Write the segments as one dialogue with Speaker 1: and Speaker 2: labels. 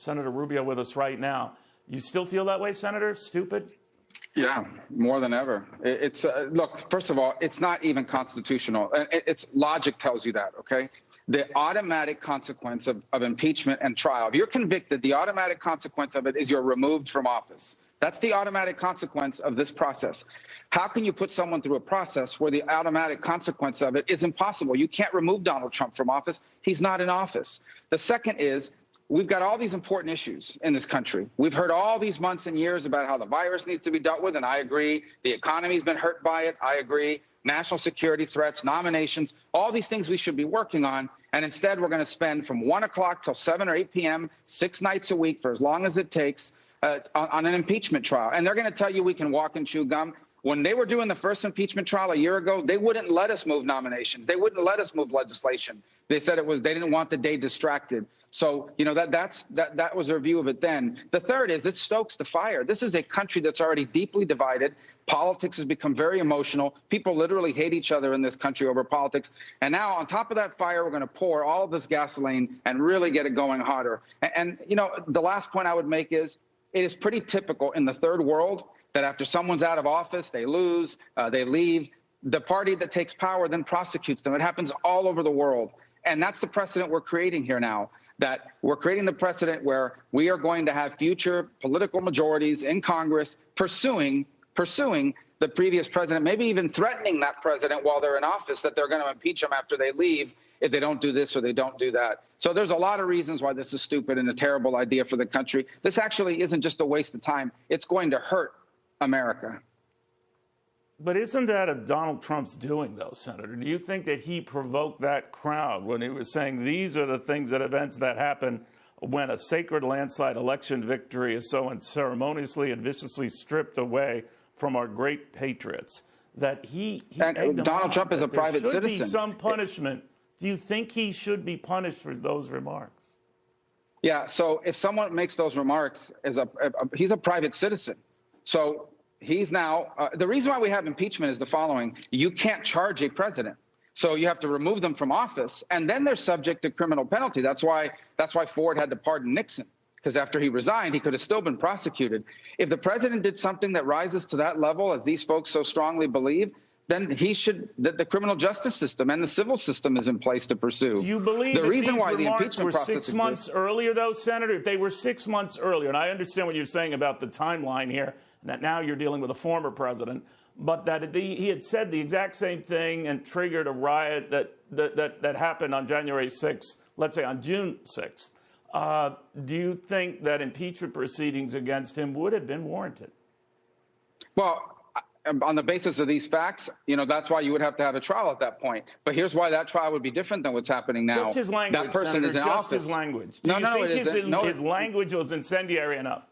Speaker 1: Senator Rubio with us right now. You still feel that way, Senator? Stupid?
Speaker 2: Yeah, more than ever. It's look, first of all, it's not even constitutional. It's logic tells you that, okay? The automatic consequence of impeachment and trial, if you're convicted, the automatic consequence of it is you're removed from office. That's the automatic consequence of this process. How can you put someone through a process where the automatic consequence of it is impossible? You can't remove Donald Trump from office. He's not in office. The second is, we've got all these important issues in this country. We've heard all these months and years about how the virus needs to be dealt with, and I agree. The economy's been hurt by it. I agree. National security threats, nominations, all these things we should be working on. And instead, we're going to spend from 1 o'clock till 7 or 8 p.m., 6 nights a week for as long as it takes on an impeachment trial. And they're going to tell you we can walk and chew gum. When they were doing the first impeachment trial a year ago, they wouldn't let us move nominations. They wouldn't let us move legislation. They said they didn't want the day distracted. So, you know, that was their view of it then. The third is it stokes the fire. This is a country that's already deeply divided. Politics has become very emotional. People literally hate each other in this country over politics. And now on top of that fire, we're going to pour all of this gasoline and really get it going hotter. And you know, the last point I would make is it is pretty typical in the third world that after someone's out of office, they lose, they leave. The party that takes power then prosecutes them. It happens all over the world. And that's the precedent we're creating here now, that we're creating the precedent where we are going to have future political majorities in Congress pursuing the previous president, maybe even threatening that president while they're in office, that they're going to impeach them after they leave if they don't do this or they don't do that. So there's a lot of reasons why this is stupid and a terrible idea for the country. This actually isn't just a waste of time. It's going to hurt America.
Speaker 1: But isn't that a Donald Trump's doing, though, Senator? Do you think that he provoked that crowd when he was saying these are the events that happen when a sacred landslide election victory is so unceremoniously and viciously stripped away from our great patriots? That
Speaker 2: Donald Trump is a private citizen. There should be
Speaker 1: some punishment. Do you think he should be punished for those remarks?
Speaker 2: Yeah. So if someone makes those remarks, he's a private citizen. So he's now the reason why we have impeachment is the following. You can't charge a president. So you have to remove them from office, and then they're subject to criminal penalty. That's why Ford had to pardon Nixon, because after he resigned, he could have still been prosecuted. If the president did something that rises to that level, as these folks so strongly believe, then the criminal justice system and the civil system is in place to pursue.
Speaker 1: Do you believe
Speaker 2: the reason
Speaker 1: these
Speaker 2: why the
Speaker 1: remarks
Speaker 2: impeachment
Speaker 1: were
Speaker 2: process
Speaker 1: 6 months earlier, though, Senator? If they were 6 months earlier, and I understand what you're saying about the timeline here, and that now you're dealing with a former president, but that he had said the exact same thing and triggered a riot that happened on January 6th, let's say on June 6th. Do you think that impeachment proceedings against him would have been warranted?
Speaker 2: Well, on the basis of these facts, you know, that's why you would have to have a trial at that point. But here's why that trial would be different than what's happening now.
Speaker 1: Just his language,
Speaker 2: that person
Speaker 1: Senator,
Speaker 2: is in
Speaker 1: just
Speaker 2: office.
Speaker 1: His language.
Speaker 2: No, it isn't.
Speaker 1: His language was incendiary enough?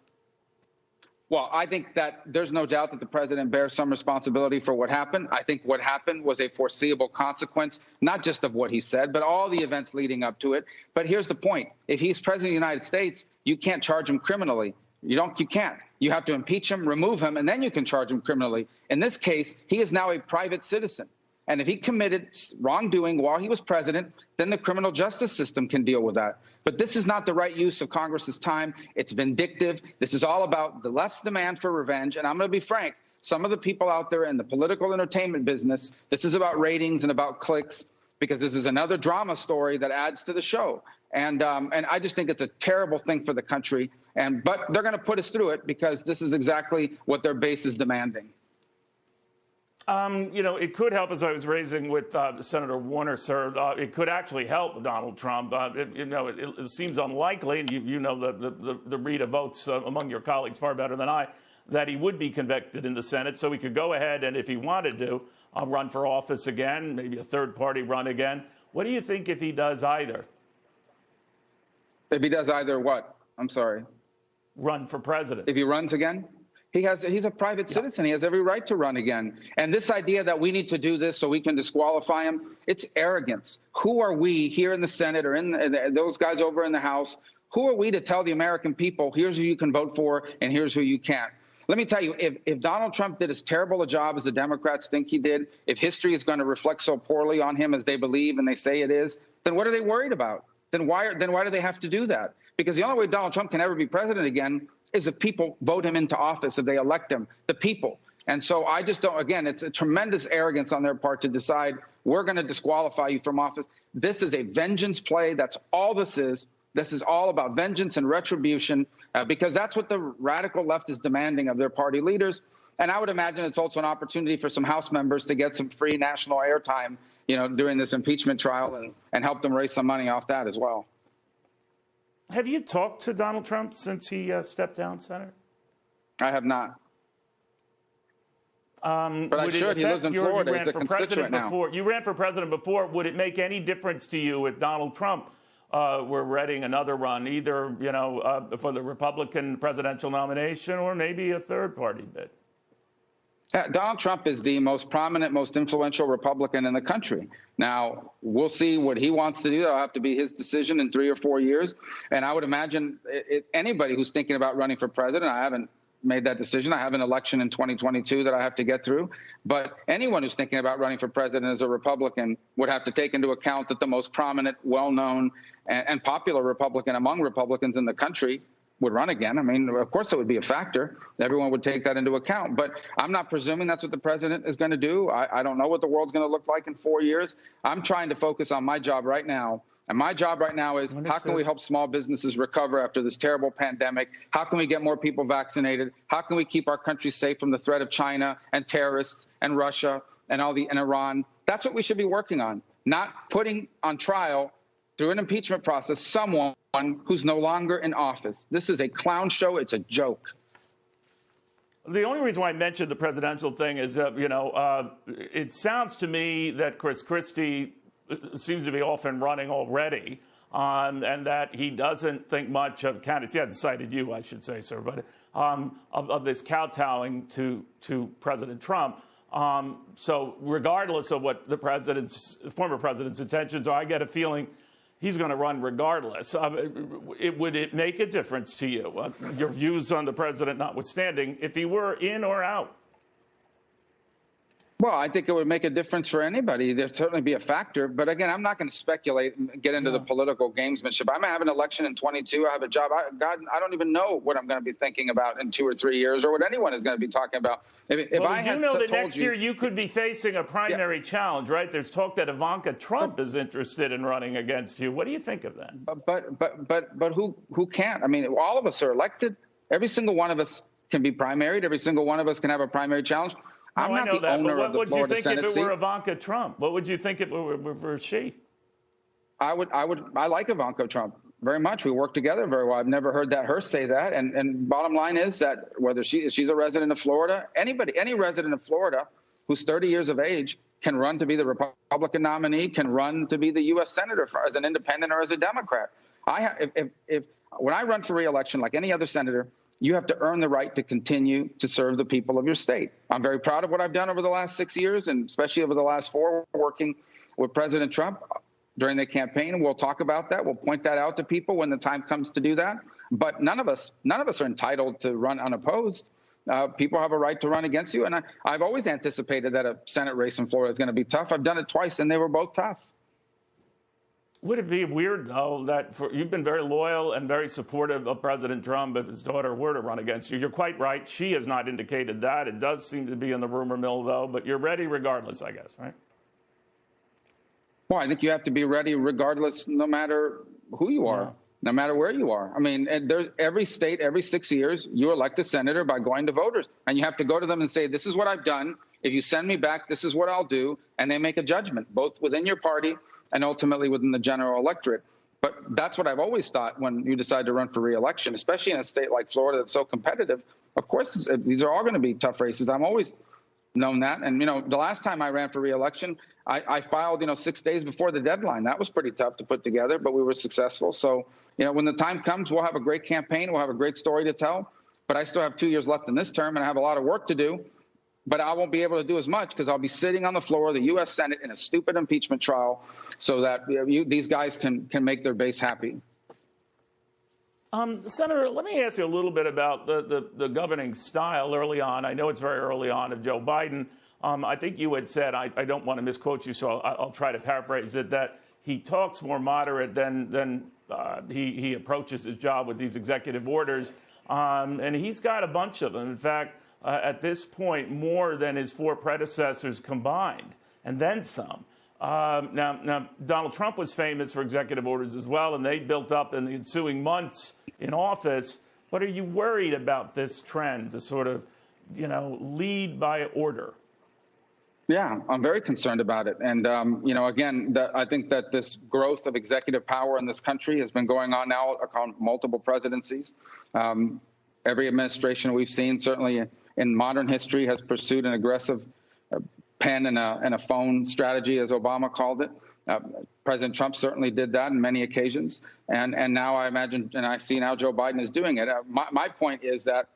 Speaker 2: Well, I think that there's no doubt that the president bears some responsibility for what happened. I think what happened was a foreseeable consequence, not just of what he said, but all the events leading up to it. But here's the point. If he's president of the United States, you can't charge him criminally. You can't. You have to impeach him, remove him, and then you can charge him criminally. In this case, he is now a private citizen. And if he committed wrongdoing while he was president, then the criminal justice system can deal with that. But this is not the right use of Congress's time. It's vindictive. This is all about the left's demand for revenge. And I'm going to be frank, some of the people out there in the political entertainment business, this is about ratings and about clicks, because this is another drama story that adds to the show. And I just think it's a terrible thing for the country. But they're going to put us through it because this is exactly what their base is demanding.
Speaker 1: You know, it could help, as I was raising with Senator Warner, sir. It could actually help Donald Trump. It seems unlikely, and you know the read of votes among your colleagues far better than I, that he would be convicted in the Senate. So he could go ahead and, if he wanted to, run for office again, maybe a third-party run again. What do you think if he does either?
Speaker 2: If he does either what? I'm sorry.
Speaker 1: Run for president.
Speaker 2: If he runs again? He's a private citizen. He has every right to run again. And this idea that we need to do this so we can disqualify him, it's arrogance. Who are we here in the Senate or in those guys over in the House? Who are we to tell the American people, here's who you can vote for and here's who you can't? Let me tell you, if Donald Trump did as terrible a job as the Democrats think he did, if history is going to reflect so poorly on him as they believe and they say it is, then what are they worried about? Then why do they have to do that? Because the only way Donald Trump can ever be president again is if people vote him into office, if they elect him, the people. And so I just don't, again, it's a tremendous arrogance on their part to decide we're going to disqualify you from office. This is a vengeance play. That's all this is. This is all about vengeance and retribution, because that's what the radical left is demanding of their party leaders. And I would imagine it's also an opportunity for some House members to get some free national airtime, during this impeachment trial and help them raise some money off that as well.
Speaker 1: Have you talked to Donald Trump since he stepped down, Senator?
Speaker 2: I have not. But I should. He lives in Florida. He's a constituent now.
Speaker 1: You ran for president before. Would it make any difference to you if Donald Trump were readying another run, either for the Republican presidential nomination or maybe a third-party bid?
Speaker 2: Donald Trump is the most prominent, most influential Republican in the country. Now, we'll see what he wants to do. That'll have to be his decision in 3 or 4 years. And I would imagine anybody who's thinking about running for president, I haven't made that decision. I have an election in 2022 that I have to get through. But anyone who's thinking about running for president as a Republican would have to take into account that the most prominent, well-known, and popular Republican among Republicans in the country would run again. I mean, of course, it would be a factor. Everyone would take that into account. But I'm not presuming that's what the president is going to do. I don't know what the world's going to look like in 4 years. I'm trying to focus on my job right now. And my job right now is how can we help small businesses recover after this terrible pandemic? How can we get more people vaccinated? How can we keep our country safe from the threat of China and terrorists and Russia and Iran? That's what we should be working on, not putting on trial through an impeachment process someone who's no longer in office. This is a clown show. It's a joke.
Speaker 1: The only reason why I mentioned the presidential thing is, it sounds to me that Chris Christie seems to be off and running already, and that he doesn't think much of candidates. He hasn't cited you, I should say, sir, but of this kowtowing to President Trump. So regardless of what the former president's intentions are, I get a feeling he's going to run regardless. Would it make a difference to you, your views on the president notwithstanding, if he were in or out?
Speaker 2: Well, I think it would make a difference for anybody. There'd certainly be a factor. But again, I'm not going to speculate and get into the political gamesmanship. I'm going to have an election in 22. I have a job. I don't even know what I'm going to be thinking about in 2 or 3 years, or what anyone is going to be talking about. If I had
Speaker 1: that next year you could be facing a primary challenge, right? There's talk that Ivanka Trump is interested in running against you. What do you think of that?
Speaker 2: But who can't? I mean, all of us are elected. Every single one of us can be primaried. Every single one of us can have a primary challenge. I'm not the owner of the Florida Senate seat. What would you think if it were Ivanka Trump? What would you think if it were she? I like Ivanka Trump very much. We work together very well. I've never heard her say that. And bottom line is that whether she's a resident of Florida, any resident of Florida who's 30 years of age can run to be the Republican nominee, can run to be the U.S. Senator as an independent or as a Democrat. When I run for re-election, like any other senator, you have to earn the right to continue to serve the people of your state. I'm very proud of what I've done over the last 6 years, and especially over the last 4, working with President Trump during the campaign. We'll talk about that. We'll point that out to people when the time comes to do that. But none of us are entitled to run unopposed. People have a right to run against you. And I've always anticipated that a Senate race in Florida is going to be tough. I've done it twice, and they were both tough.
Speaker 1: Would it be weird, though, that you've been very loyal and very supportive of President Trump if his daughter were to run against you? You're quite right. She has not indicated that. It does seem to be in the rumor mill, though, but you're ready regardless, I guess, right?
Speaker 2: Well, I think you have to be ready regardless, no matter who you are, no matter where you are. I mean, every state, every 6 years, you elect a senator by going to voters. And you have to go to them and say, this is what I've done. If you send me back, this is what I'll do. And they make a judgment, both within your party and ultimately within the general electorate. But that's what I've always thought when you decide to run for re-election, especially in a state like Florida that's so competitive. Of course, these are all going to be tough races. I've always known that. And, the last time I ran for re-election, I filed, 6 days before the deadline. That was pretty tough to put together, but we were successful. So, when the time comes, we'll have a great campaign. We'll have a great story to tell. But I still have 2 years left in this term, and I have a lot of work to do. But I won't be able to do as much because I'll be sitting on the floor of the U.S. Senate in a stupid impeachment trial so that these guys can make their base happy.
Speaker 1: Senator, let me ask you a little bit about the governing style early on. I know it's very early on of Joe Biden. I think you had said, I don't want to misquote you, so I'll try to paraphrase it, that he talks more moderate than he approaches his job with these executive orders, and he's got a bunch of them. In fact, at this point, more than his 4 predecessors combined, and then some. Now, Donald Trump was famous for executive orders as well, and they built up in the ensuing months in office. But are you worried about this trend to sort of, lead by order?
Speaker 2: Yeah, I'm very concerned about it. And, again, I think that this growth of executive power in this country has been going on now across multiple presidencies. Every administration we've seen, certainly in modern history, has pursued an aggressive pen and a phone strategy, as Obama called it. President Trump certainly did that on many occasions. And now I imagine, and I see now Joe Biden is doing it. My point is that,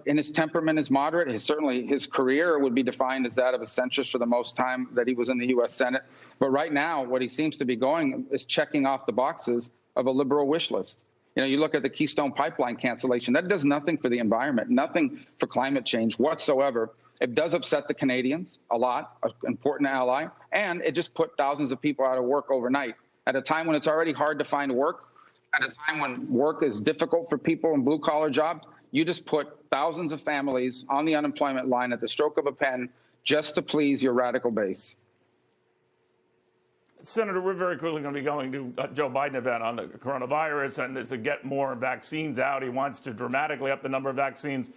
Speaker 2: in his temperament is moderate. Certainly his career would be defined as that of a centrist for the most time that he was in the U.S. Senate. But right now, what he seems to be going is checking off the boxes of a liberal wish list. You look at the Keystone Pipeline cancellation. That does nothing for the environment, nothing for climate change whatsoever. It does upset the Canadians a lot, an important ally, and it just put thousands of people out of work overnight at a time when it's already hard to find work, at a time when work is difficult for people in blue-collar jobs. You just put thousands of families on the unemployment line at the stroke of a pen just to please your radical base.
Speaker 1: Senator, we're very quickly going to be going to a Joe Biden event on the coronavirus, and to get more vaccines out. He wants to dramatically up the number of vaccines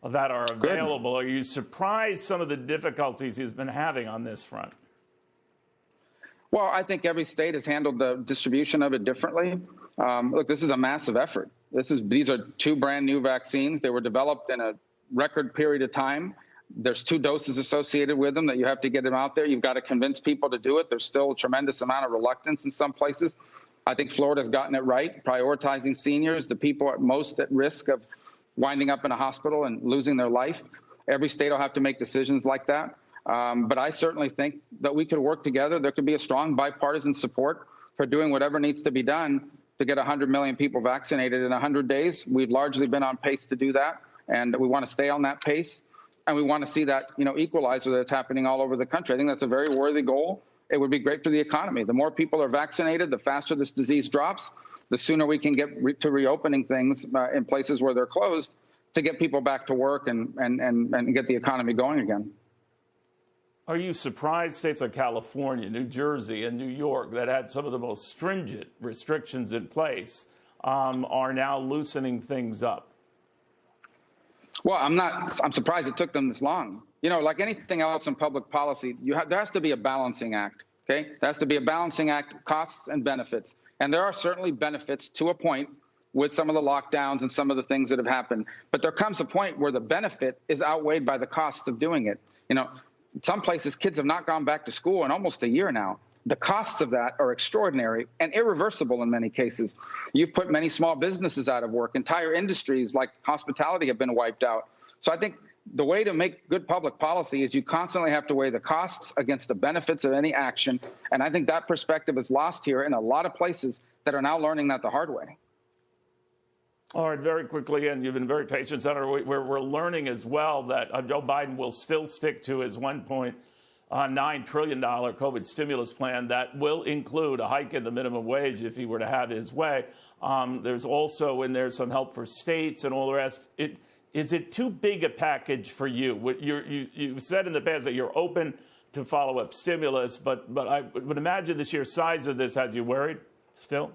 Speaker 1: that are available. Good. Are you surprised some of the difficulties he's been having on this front?
Speaker 2: Well, I think every state has handled the distribution of it differently. Look, this is a massive effort. These are 2 brand new vaccines. They were developed in a record period of time. There's 2 doses associated with them that you have to get them out there. You've got to convince people to do it. There's still a tremendous amount of reluctance in some places. I think Florida's gotten it right, prioritizing seniors, the people most at risk of winding up in a hospital and losing their life. Every state will have to make decisions like that. But I certainly think that we could work together. There could be a strong bipartisan support for doing whatever needs to be done to get 100 million people vaccinated in 100 days. We've largely been on pace to do that, and we want to stay on that pace. And we want to see that, equalizer that's happening all over the country. I think that's a very worthy goal. It would be great for the economy. The more people are vaccinated, the faster this disease drops, the sooner we can get to reopening things in places where they're closed to get people back to work and get the economy going again.
Speaker 1: Are you surprised states like California, New Jersey, and New York that had some of the most stringent restrictions in place are now loosening things up?
Speaker 2: Well, I'm surprised it took them this long. Like anything else in public policy, there has to be a balancing act, okay? There has to be a balancing act, costs and benefits. And there are certainly benefits to a point with some of the lockdowns and some of the things that have happened. But there comes a point where the benefit is outweighed by the costs of doing it. Some places kids have not gone back to school in almost a year now. The costs of that are extraordinary and irreversible in many cases. You've put many small businesses out of work. Entire industries like hospitality have been wiped out. So I think the way to make good public policy is you constantly have to weigh the costs against the benefits of any action. And I think that perspective is lost here in a lot of places that are now learning that the hard way.
Speaker 1: All right, very quickly, and you've been very patient, Senator, we're learning as well that Joe Biden will still stick to his $1.9 trillion COVID stimulus plan that will include a hike in the minimum wage if he were to have his way. There's also in there some help for states and all the rest. Is it too big a package for you? You've said in the past that you're open to follow-up stimulus, but I would imagine the sheer size of this has you worried still?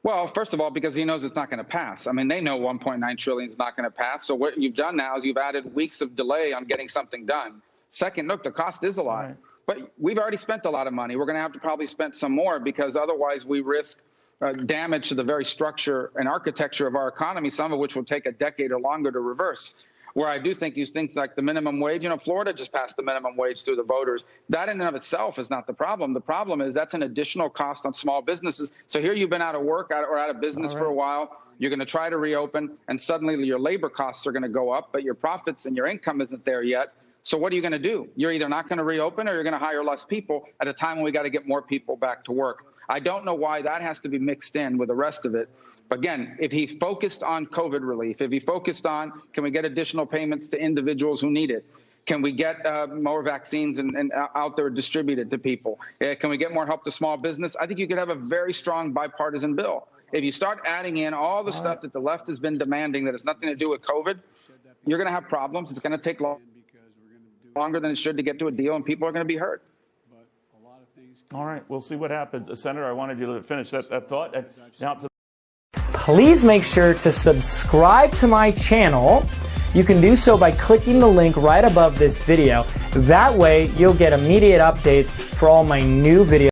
Speaker 2: Well, first of all, because he knows it's not going to pass. I mean, they know 1.9 trillion is not going to pass. So what you've done now is you've added weeks of delay on getting something done. Second, look, the cost is a lot, right, but we've already spent a lot of money. We're going to have to probably spend some more because otherwise we risk damage to the very structure and architecture of our economy, some of which will take a decade or longer to reverse. Where I do think use things like the minimum wage. Florida just passed the minimum wage through the voters. That in and of itself is not the problem. The problem is that's an additional cost on small businesses. So here you've been out of work or out of business for a while. You're going to try to reopen, and suddenly your labor costs are going to go up, but your profits and your income isn't there yet. So what are you going to do? You're either not going to reopen or you're going to hire less people at a time when we got to get more people back to work. I don't know why that has to be mixed in with the rest of it. Again, if he focused on COVID relief, if he focused on can we get additional payments to individuals who need it, Can we get more vaccines and out there distributed to people? Can we get more help to small business? I think you could have a very strong bipartisan bill. If you start adding in all the stuff that the left has been demanding that has nothing to do with COVID, you're going to have problems. It's going to take longer than it should to get to a deal, and people are going to be hurt.
Speaker 1: All right, we'll see what happens. Senator, I wanted you to finish that thought. And now to
Speaker 3: Please make sure to subscribe to my channel. You can do so by clicking the link right above this video. That way, you'll get immediate updates for all my new videos.